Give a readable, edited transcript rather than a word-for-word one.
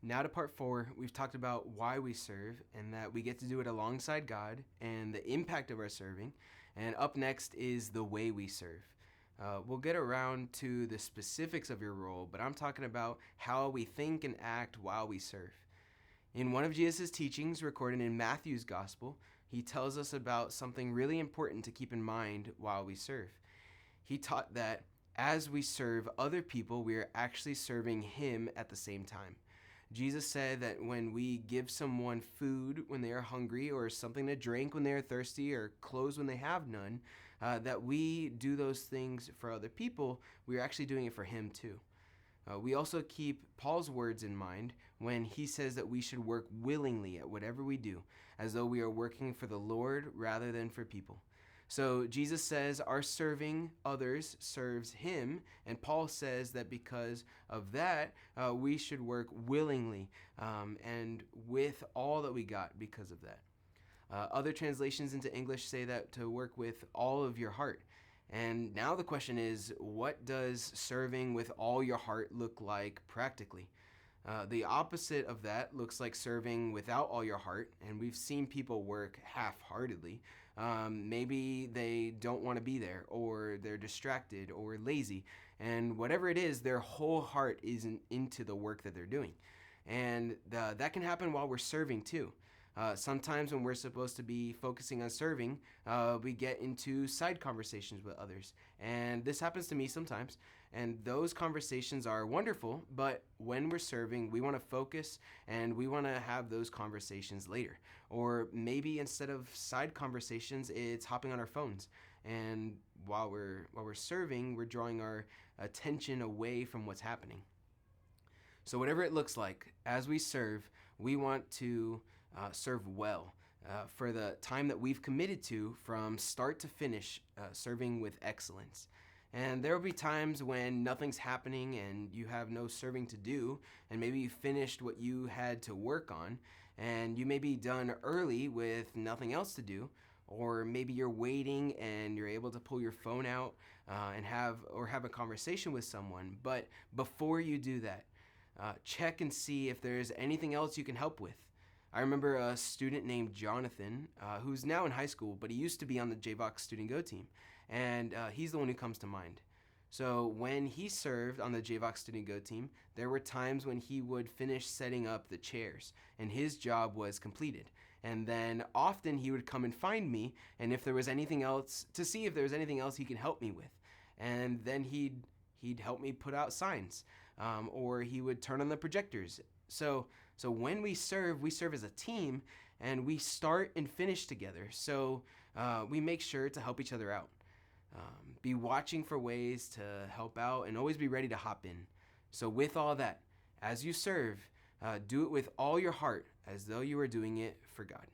Now to part 4, we've talked about why we serve and that we get to do it alongside God and the impact of our serving. And up next is the way we serve. We'll get around to the specifics of your role, but I'm talking about how we think and act while we serve. In one of Jesus' teachings recorded in Matthew's Gospel, he tells us about something really important to keep in mind while we serve. He taught that as we serve other people, we are actually serving Him at the same time. Jesus said that when we give someone food when they are hungry, or something to drink when they are thirsty, or clothes when they have none, that we do those things for other people, we are actually doing it for Him too. We also keep Paul's words in mind when he says that we should work willingly at whatever we do, as though we are working for the Lord rather than for people. So Jesus says our serving others serves Him, and Paul says that because of that, we should work willingly and with all that we got because of that. Other translations into English say that to work with all of your heart. And now the question is, what does serving with all your heart look like practically? The opposite of that looks like serving without all your heart, and we've seen people work half-heartedly. Maybe they don't want to be there, or they're distracted, or lazy, and whatever it is, their whole heart isn't into the work that they're doing. And that can happen while we're serving too. Sometimes when we're supposed to be focusing on serving, we get into side conversations with others. And this happens to me sometimes. And those conversations are wonderful, but when we're serving, we want to focus and we want to have those conversations later. Or maybe instead of side conversations, it's hopping on our phones. And while we're serving, we're drawing our attention away from what's happening. So whatever it looks like, as we serve, we want to serve well for the time that we've committed to from start to finish, serving with excellence. And there will be times when nothing's happening and you have no serving to do, and maybe you finished what you had to work on, and you may be done early with nothing else to do, or maybe you're waiting and you're able to pull your phone out and have a conversation with someone. But before you do that, check and see if there's anything else you can help with. I remember a student named Jonathan, who's now in high school, but he used to be on the JVOC Student Go team, and he's the one who comes to mind. So when he served on the JVOC Student Go team, there were times when he would finish setting up the chairs, and his job was completed. And then often he would come and find me, and if there was anything else, to see if there was anything else he can help me with. And then he'd help me put out signs, or he would turn on the projectors. So when we serve as a team, and we start and finish together. So we make sure to help each other out. Be watching for ways to help out and always be ready to hop in. So with all that, as you serve, do it with all your heart as though you were doing it for God.